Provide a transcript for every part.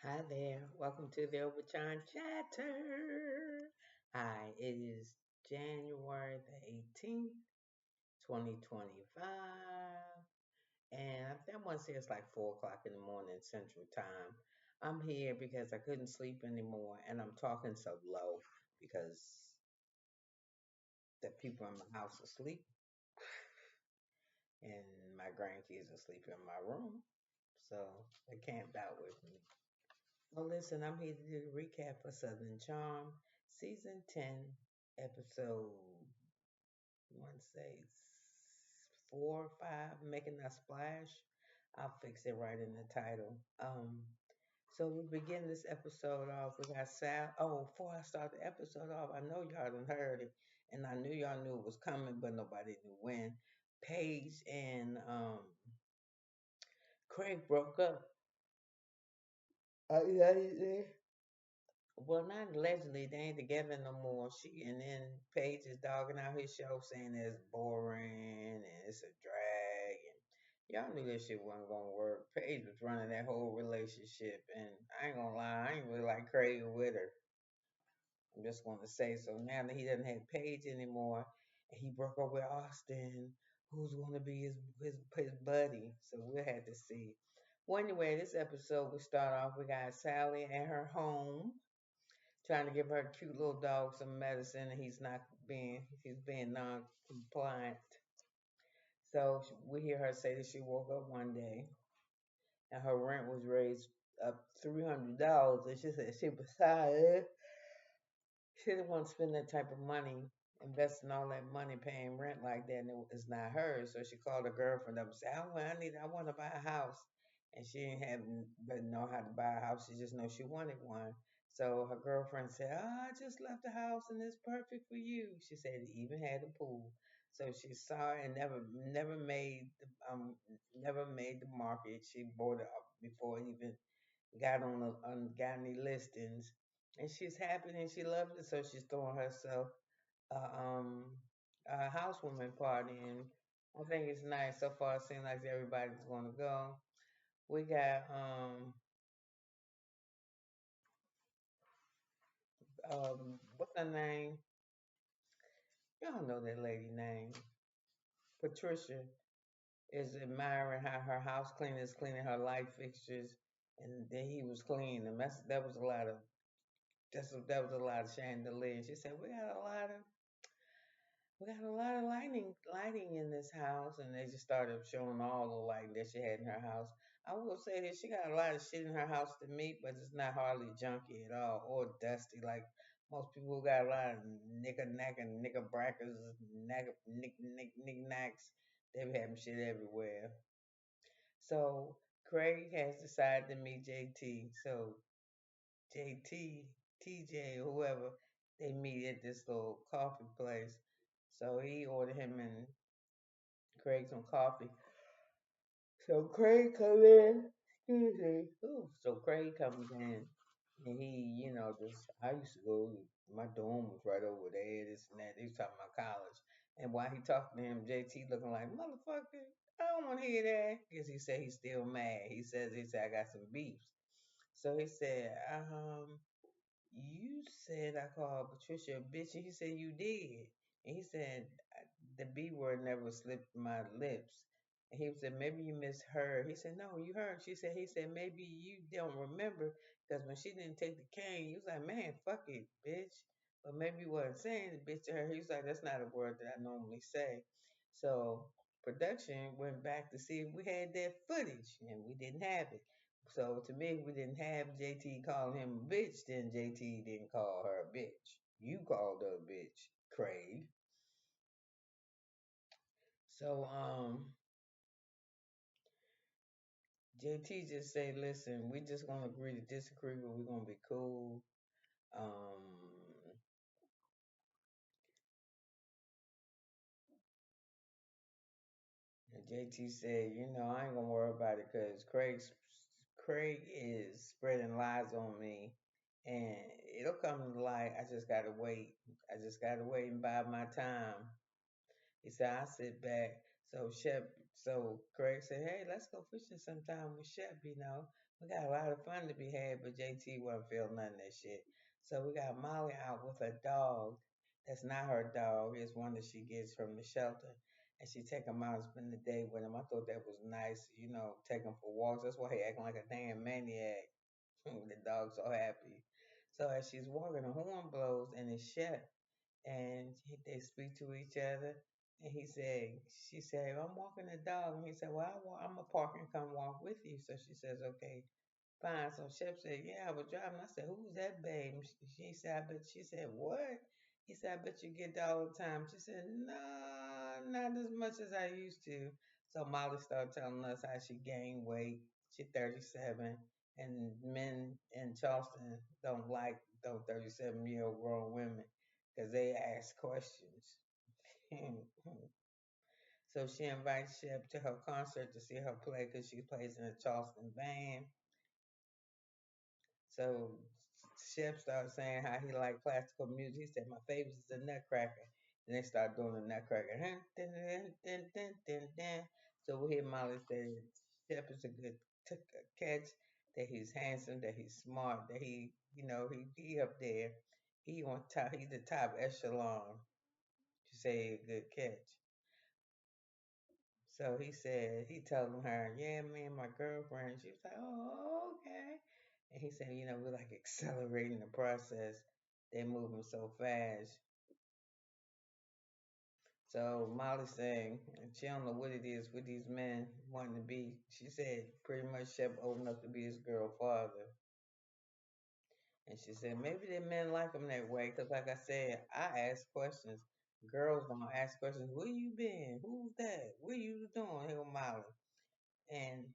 Hi there. Welcome to the Obachanchatter. Hi, it is January the 18th, 2025. And I want to say it's like 4 o'clock in the morning Central Time. I'm here because I couldn't sleep anymore and I'm talking so low because the people in my house are asleep and my grandkids are sleeping in my room. So they camped out with me. Well, listen, I'm here to do the recap for Southern Charm, Season 10, Episode, I want to say 4 or 5, Making a Splash. I'll fix it right in the title. So we begin this episode off. We got Sal. Oh, before I start the episode off, I know y'all done heard it, and I knew y'all knew it was coming, but nobody knew when. Paige and Craig broke up. Yeah, yeah. Well, not allegedly. They ain't together no more. She and then Paige is dogging out his show, saying it's boring and it's a drag. And y'all knew that shit wasn't gonna work. Paige was running that whole relationship, and I ain't gonna lie, I ain't really like Craig with her. I'm just gonna say so. Now that he doesn't have Paige anymore, and he broke up with Austen, who's gonna be his buddy? So we'll have to see. Well, anyway, this episode we start off. We got Salley at her home trying to give her cute little dog some medicine, and he's being non-compliant. So we hear her say that she woke up one day and her rent was raised up $300, and she said she beside it. She didn't want to spend that type of money, investing all that money paying rent like that, and it's not hers. So she called her girlfriend up and said, I want to buy a house. And she didn't have, didn't know how to buy a house. She just know she wanted one. So her girlfriend said, I just left the house and it's perfect for you. She said it even had a pool. So she saw it and never made the market. She bought it up before it even got any listings, and she's happy and she loves it. So she's throwing herself a housewarming party, and I think it's nice so far. It seems like everybody's going to go. We got what's her name? Y'all know that lady name. Patricia is admiring how her house cleaner is cleaning her light fixtures, and then he was cleaning them. That was a lot of that was a lot of chandelier. And she said we got a lot of lighting in this house, and they just started showing all the lighting that she had in her house. I will say that she got a lot of shit in her house to meet, but it's not hardly junky at all or dusty like most people who got a lot of knicker-knack and knicker-brackers, knick-knacks. They be having shit everywhere. So Craig has decided to meet JT. So JT, TJ, or whoever, they meet at this little coffee place. So he ordered him and Craig some coffee. So Craig come in. Excuse me. Ooh, so Craig comes in and just I used to go. My dorm was right over there. This and that. He was talking about college, and while he talking to him, JT looking like motherfucker. I don't want to hear that because he said he's still mad. He said I got some beefs. So he said, you said I called Patricia a bitch, and he said you did. And he said the B word never slipped my lips. And he said maybe you misheard. He said no, you heard. He said maybe you don't remember because when she didn't take the cane, you was like man, fuck it, bitch. But maybe you wasn't saying the bitch to her. He was like that's not a word that I normally say. So production went back to see if we had that footage, and we didn't have it. So to me, if we didn't have JT calling him a bitch, then JT didn't call her a bitch. You called her a bitch, Craig. So JT just say, listen, we just gonna agree to disagree, but we're gonna be cool. Um, and JT said, I ain't gonna worry about it because Craig is spreading lies on me, and it'll come to light. I just gotta wait. I just gotta wait and bide my time. He said, I sit back. So Shep So Craig said, "Hey, let's go fishing sometime with Shep. We got a lot of fun to be had, but JT wasn't feeling none of that shit. So we got Molly out with her dog. That's not her dog. It's one that she gets from the shelter, and she take him out and spend the day with him. I thought that was nice. Take him for walks. That's why he acting like a damn maniac. The dog's so happy. So as she's walking, the horn blows, and it's Shep, and they speak to each other. And she said, I'm walking the dog. And he said, well, I'm going to park and come walk with you. So she says, okay, fine. So Shep said, yeah, I was driving. I said, who's that babe? She said, I bet. She said, what? He said, I bet you get that all the time. She said, no, not as much as I used to. So Molly started telling us how she gained weight. She's 37. And men in Charleston don't like those 37-year-old grown women because they ask questions. So she invites Shep to her concert to see her play because she plays in a Charleston band. So Shep started saying how he liked classical music. He said, my favorite is the Nutcracker. And they start doing the Nutcracker. Dun, dun, dun, dun, dun, dun. So we hear Molly say, Shep is a good catch, that he's handsome, that he's smart, that he up there. He on top, he's the top echelon. She say a good catch. So he said, he told her, yeah, me and my girlfriend. She was like, oh, okay. And he said, we're like accelerating the process. They're moving so fast. So Molly's saying, and she don't know what it is with these men wanting to be. She said, pretty much Shep old enough to be his girl father. And she said, maybe the men like him that way. Because like I said, I ask questions. Girls don't ask questions. Where you been? Who's that? What you doing? Here with Molly. And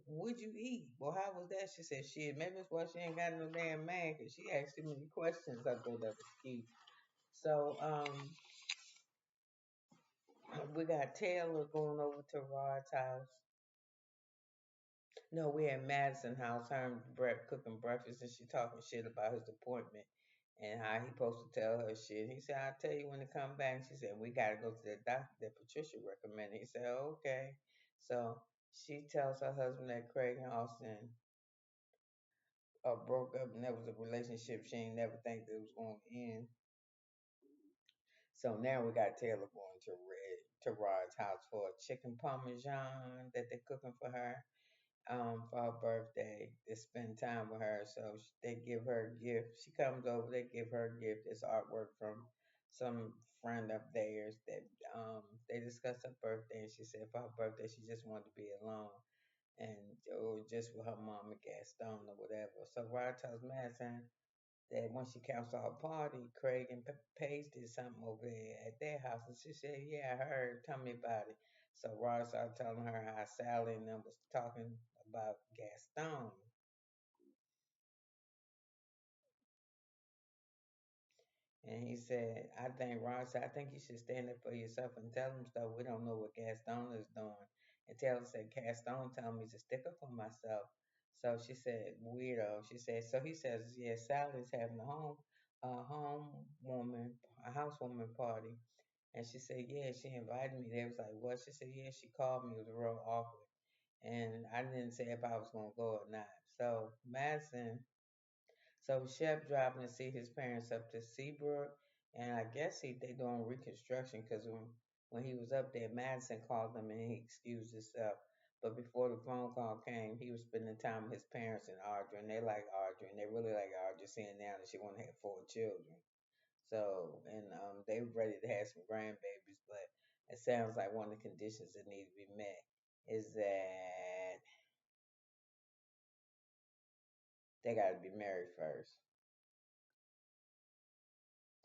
what'd you eat? Well, how was that? She said, shit, maybe that's why she ain't got no damn man, because she asked too many questions. I thought that was cute. So, we got Taylor going over to Rod's house. No, we at Madison house, her and Brett cooking breakfast, and she talking shit about his appointment and how he supposed to tell her shit. He said, I'll tell you when to come back. She said, we got to go to the doctor that Patricia recommended. He said, okay. So she tells her husband that Craige and Austen broke up, and that was a relationship she ain't never think that it was going to end. So now we got Taylor going to Rod's house for a chicken parmesan that they're cooking for her for her birthday. They spend time with her, so they give her a gift. She comes over, they give her a gift. It's artwork from some friend of theirs that they discussed her birthday, and she said for her birthday she just wanted to be alone and or just with her mom and Gaston or whatever. So Rod tells Madison that when she cancelled her party, Craige and Paige did something over there at their house, and she said, "Yeah, I heard. Tell me about it." So Rod started telling her how Salley and them was talking about Gaston, and he said, "I think Rod said I think you should stand up for yourself and tell them stuff. We don't know what Gaston is doing." And Taylor said, "Gaston told me to stick up for myself." So she said, "Weirdo." She said, "So he says, yeah, Sally's having a housewarming party." And she said, yeah, she invited me. They was like, what? She said, yeah, she called me. It was real awkward. And I didn't say if I was going to go or not. So Shep driving to see his parents up to Seabrook. And I guess they doing reconstruction because when he was up there, Madison called him and he excused himself. But before the phone call came, he was spending time with his parents and Audrey. And they like Audrey. And they really like Audrey, seeing now that she want to have 4 children. So, and they were ready to have some grandbabies, but it sounds like one of the conditions that need to be met is that they got to be married first.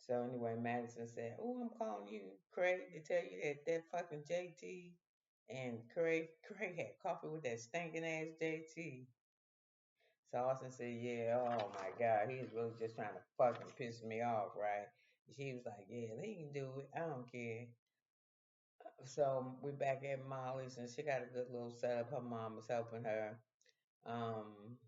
So anyway, Madison said, "Oh, I'm calling you, Craig, to tell you that fucking JT and Craig had coffee with that stinking ass JT." So Austin said, "Yeah, oh my God, he's really just trying to fucking piss me off, right?" She was like, "Yeah, he can do it. I don't care." So we back at Molly's and she got a good little setup. Her mom was helping her. Um,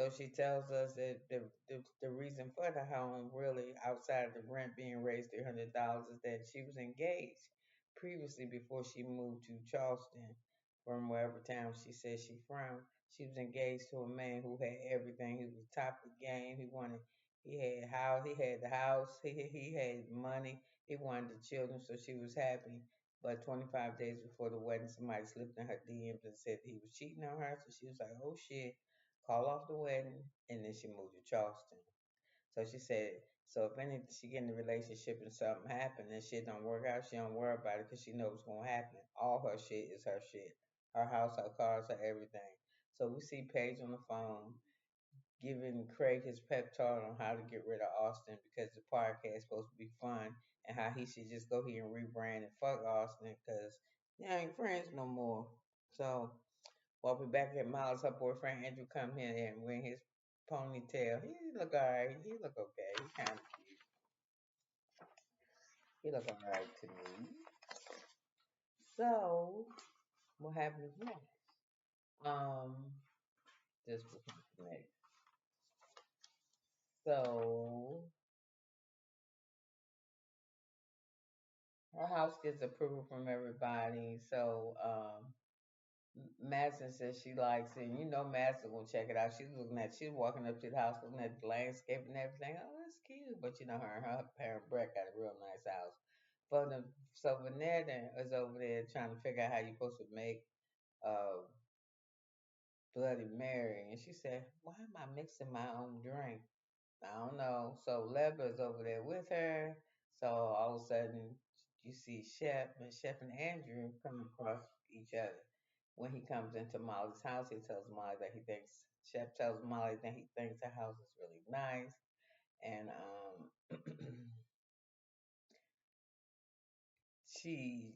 So she tells us that the reason for the home, really, outside of the rent being raised $300, is that she was engaged previously before she moved to Charleston from wherever town she says she from. She was engaged to a man who had everything. He was top of the game. He had house, he had the house, he had money, he wanted the children, so she was happy. But 25 days before the wedding, somebody slipped in her DMs and said he was cheating on her. So she was like, "Oh shit." Call off the wedding, and then she moved to Charleston. So she said, so if any she get in a relationship and something happen and shit don't work out, she don't worry about it because she knows what's gonna happen. All her shit is her shit, her house, her cars, her everything. So we see Paige on the phone giving Craige his pep talk on how to get rid of Austen because the podcast is supposed to be fun and how he should just go here and rebrand and fuck Austen because they ain't friends no more. So while we back at Miles, her boyfriend Andrew come here and wearing his ponytail. He look alright. He look okay. He kind of cute. He look alright to me. So what happens next? Um, this was next. So her house gets approval from everybody. So Madison says she likes it. And you know Madison gonna check it out. She's walking up to the house looking at the landscape and everything. Oh, that's cute. But you know her and her parent Brett got a real nice house. But so Vinette is over there trying to figure out how you're supposed to make uh Bloody Mary. And she said, "Why am I mixing my own drink?" I don't know. So Leba's over there with her. So all of a sudden, you see Chef and Andrew come across each other. When he comes into Molly's house, he tells Molly that he thinks Chef tells Molly that he thinks the house is really nice, and she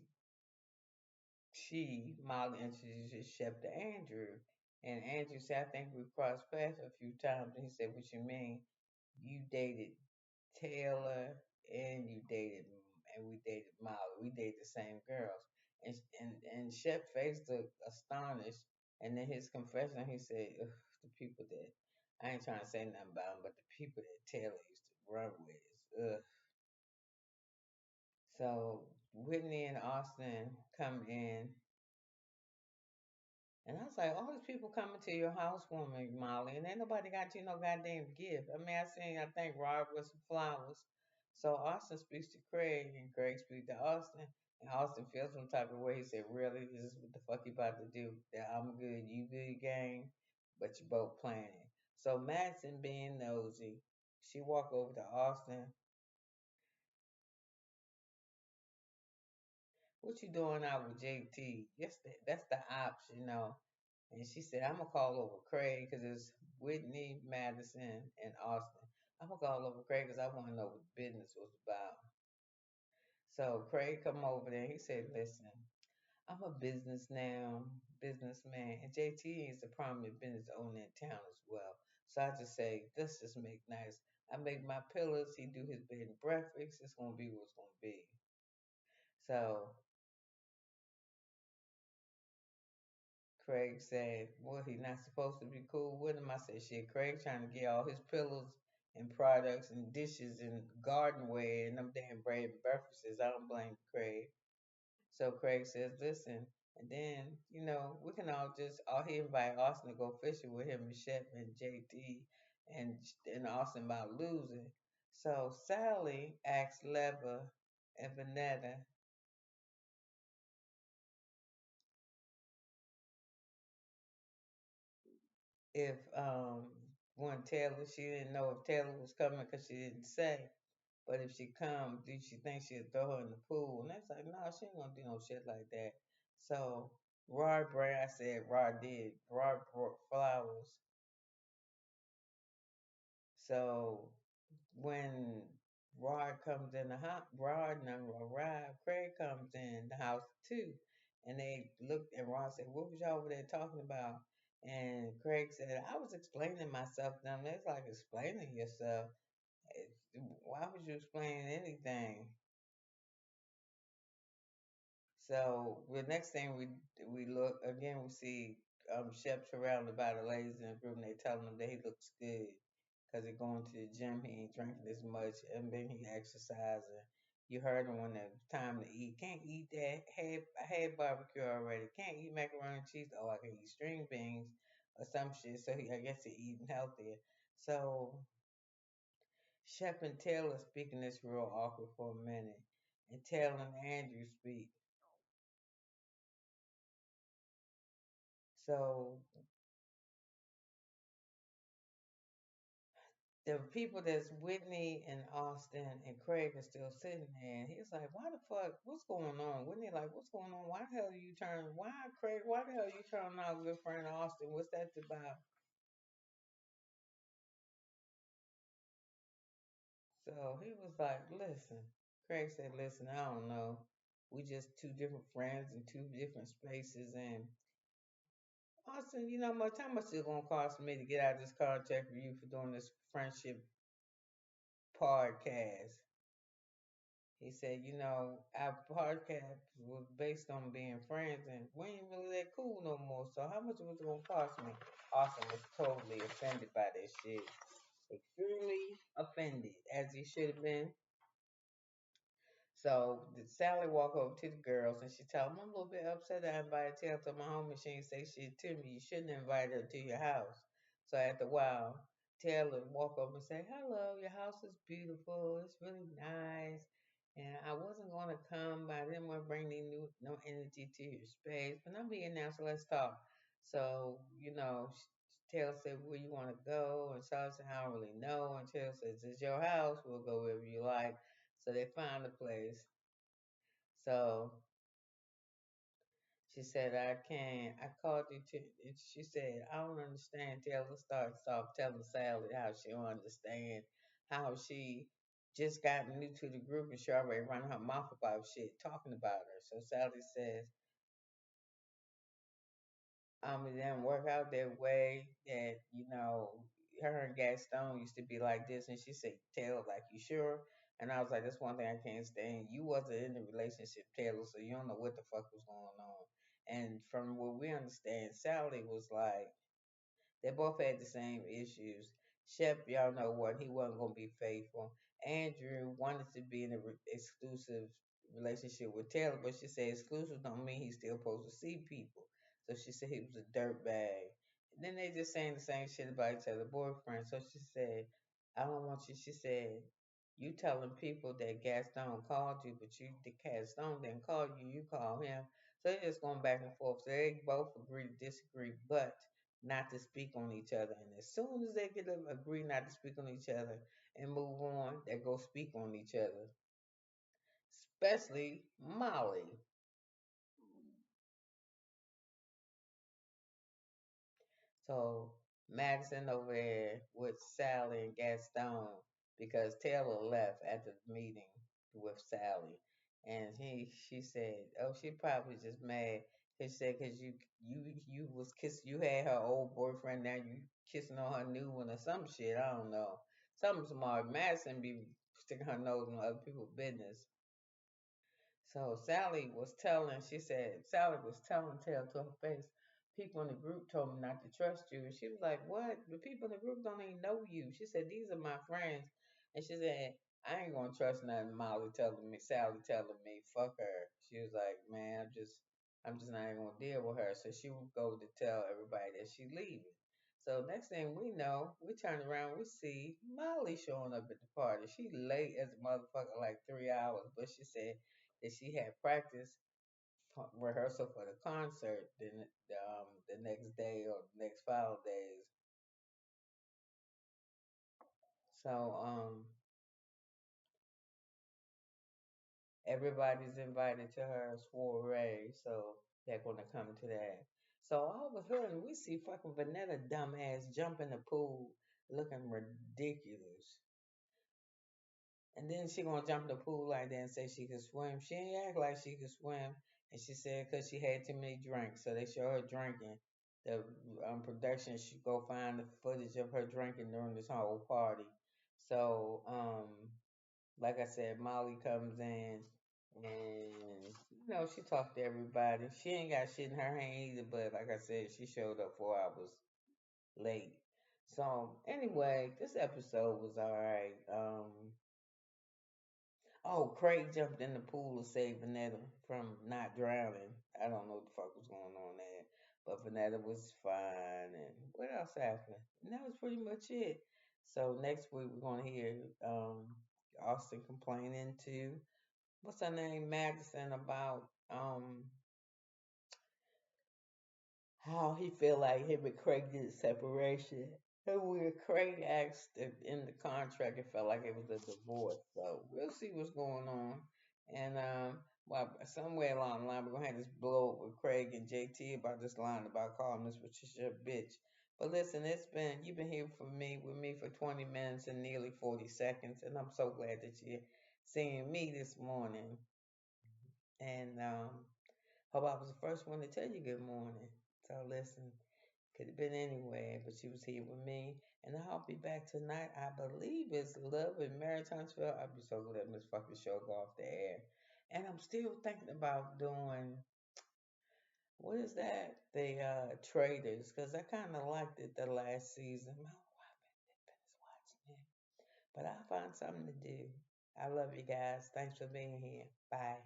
Molly introduces Chef to Andrew, and Andrew said, "I think we crossed paths a few times." And he said, "What you mean? You dated Taylor, and you dated, and we dated Molly. We dated the same girls." And Shep faced looked astonished. And then his confession, he said, "Ugh, the people that I ain't trying to say nothing about them, but the people that Taylor used to run with is ugh." So Whitney and Austin come in, and I was like, all these people coming to your housewarming, Molly, and ain't nobody got you no goddamn gift. I mean, I think Rob with some flowers. So Austin speaks to Craige, and Craige speaks to Austin, and Austin feels some type of way. He said, "Really, this is what the fuck you about to do? That I'm good, you good game, but you both playing." So Madison, being nosy, she walk over to Austin. "What you doing out with JT?" Yes, that's the ops, you know. And she said, "I'm gonna call over Craige because it's Whitney, Madison, and Austin. I'm gonna call over Craige because I want to know what the business was about." So Craige come over there. He said, "Listen, I'm a businessman, and JT is a prominent business owner in town as well. So I just say, let's just make nice. I make my pillars. He do his bed and breakfast. It's gonna be what's gonna be." So Craige said, "Well, he not supposed to be cool with him." I said, "Shit, Craige trying to get all his pillows and products and dishes and gardenware and them damn bread and breakfasts. I don't blame Craige." So Craige says, "Listen," and then, we can all he invite Austin to go fishing with him and Shep and JT and Austin about losing. So Salley asked Leva and Vinetta if when Taylor, she didn't know if Taylor was coming because she didn't say. But if she come, do she think she'll throw her in the pool? And that's like, no, she ain't gonna do no shit like that. So Rod Bray, I said Rod did. Rod brought flowers. So when Rod comes in the house, Rod never arrived. Craige comes in the house too. And they looked, and Rod said, "What was y'all over there talking about?" And Craige said, "I was explaining myself to them." It's like explaining yourself. Why would you explain anything? So the next thing we look again, we see Shep surrounded by the ladies in the group, and they telling him that he looks good because he going to the gym. He ain't drinking as much, and then he exercising. You heard him when it's time to eat. Can't eat that. I had barbecue already. Can't eat macaroni and cheese. Oh, I can eat string beans or some shit. So I guess he eating healthier. So Shep and Taylor speaking this real awkward for a minute, and Taylor and Andrew speak. So the people that's Whitney and Austin and Craig are still sitting there, and he's like, "Why the fuck? What's going on?" Whitney like, "What's going on? Why the hell you turn? Why Craig? Why the hell you turning out good friend Austin? What's that about?" So he was like, "Listen." Craig said, "Listen, I don't know. We just two different friends in two different spaces, and Austin, you know how much it's gonna cost me to get out of this contract for you for doing this friendship podcast?" He said, our podcast was based on being friends, and we ain't really that cool no more. So how much was it gonna cost me? Austin was totally offended by that shit. Extremely offended, as he should have been. So Sally walk over to the girls and she tell them, "I'm a little bit upset I invited Taylor to my home and she ain't say shit to me. You shouldn't invite her to your house." So after a while, Taylor walk over and say, "Hello, your house is beautiful. It's really nice. And I wasn't gonna come, but I didn't want to bring any no energy to your space. But I'm here now, so let's talk." So, Taylor said, "Where you want to go?" And Sally said, "I don't really know." And Taylor says, "It's your house. We'll go wherever you like." So they found a place. So she said, "I can't. I called you to." And she said, "I don't understand." Taylor starts off telling Sally how she don't understand how she just got new to the group and she already running her mouth about shit, talking about her. So Sally says, it didn't work out that way. That her and Gaston used to be like this, and she said, "Taylor, like you sure?" And I was like, "That's one thing I can't stand. You wasn't in the relationship, Taylor, so you don't know what the fuck was going on." And from what we understand, Sally was like, they both had the same issues. Shep, y'all know what, he wasn't gonna be faithful. Andrew wanted to be in an exclusive relationship with Taylor, but she said exclusive don't mean he's still supposed to see people. So she said he was a dirtbag. And then they just saying the same shit about each other boyfriend. So she said, "I don't want you." She said, "You telling people that Gaston called you, but the Gaston didn't call you. You call him." So they're just going back and forth. So they both agree to disagree, but not to speak on each other. And as soon as they get to agree not to speak on each other and move on, they go speak on each other. Especially Molly. So Madison over there with Sally and Gaston because Taylor left after the meeting with Sally, and she said, "Oh, she probably just mad." Cause she said, "Cause you was you had her old boyfriend, now you kissing on her new one or some shit. I don't know, something smart." Madison be sticking her nose in other people's business. So Sally was telling Taylor to her face, "People in the group told me not to trust you." And she was like, "What? The people in the group don't even know you." She said, "These are my friends." And she said, "I ain't gonna trust nothing Sally telling me, fuck her." She was like, "Man, I'm just not even gonna deal with her." So she would go to tell everybody that she leaving. So next thing we know, we turn around, we see Molly showing up at the party. She late as a motherfucker, like 3 hours, but she said that she had practice rehearsal for the concert the next day or the next 5 days. So everybody's invited to her soiree, so they're gonna come to that. So all of a sudden we see fucking Vinette dumbass jump in the pool looking ridiculous. And then she gonna jump in the pool like that and say she could swim. She ain't act like she could swim. And she said because she had too many drinks. So they show her drinking. The production should go find the footage of her drinking during this whole party. So like I said, Molly comes in And she talked to everybody. She ain't got shit in her hand either, but like I said, she showed up 4 hours late. So anyway, this episode was all right. Oh, Craig jumped in the pool to save Vinette from not drowning. I don't know what the fuck was going on there, but Vinette was fine. And what else happened? And that was pretty much it. So next week we're gonna hear Austin complaining to what's her name, Madison, about how he feel like him and Craig did separation. And when Craig asked if in the contract, it felt like it was a divorce. So we'll see what's going on. And well, somewhere along the line, we're gonna have this blow up with Craig and JT about this line about calling this Patricia a bitch. But listen, you've been here for me with me for 20 minutes and nearly 40 seconds, and I'm so glad that you're seeing me this morning. And hope I was the first one to tell you good morning. So listen, could have been anywhere, but she was here with me. And I'll be back tonight. I believe it's Love in Maritinesville. I'd be so glad this fucking show go off the air. And I'm still thinking about doing what is that? The Traders, because I kind of liked it the last season. My wife been watching it, but I'll find something to do. I love you guys. Thanks for being here. Bye.